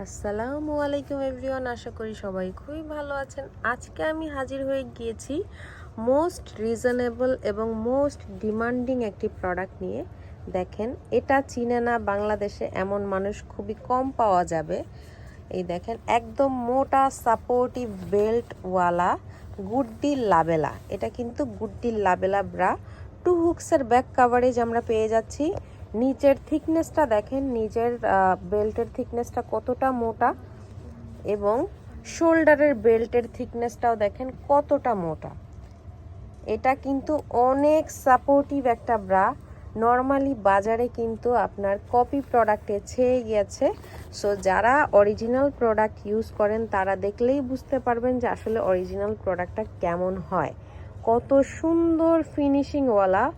আসসালামু আলাইকুম এভরিওয়ান, আশা করি সবাই খুবই ভালো আছেন। আজকে আমি হাজির হয়ে গিয়েছি মোস্ট রিজনেবল এবং মোস্ট ডিমান্ডিং একটি প্রোডাক্ট নিয়ে। দেখেন, এটা চিনে না বাংলাদেশে এমন মানুষ খুবই কম পাওয়া যাবে। এই দেখেন, একদম মোটা সাপোর্টিভ বেল্টওয়ালা গুড্ডি লাবেলা। এটা কিন্তু গুড্ডি লাবেলা ব্রা, 2 হুকসের ব্যাক কাভারেজ আমরা পেয়ে যাচ্ছি। নিচের থিকনেসটা দেখেন, নিচের বেল্টের থিকনেসটা কতটা মোটা এবং শোল্ডারের বেল্টের থিকনেসটাও দেখেন কতটা মোটা। এটা কিন্তু অনেক সাপোর্টিভ একটা ব্রা। নর্মালি বাজারে কিন্তু আপনার কপি প্রোডাক্টে ছেয়ে গিয়েছে। সো যারা অরিজিনাল প্রোডাক্ট ইউজ করেন তারা দেখলেই বুঝতে পারবেন যে আসলে অরিজিনাল প্রোডাক্টটা কেমন হয়। কত সুন্দর ফিনিশিংওয়ালা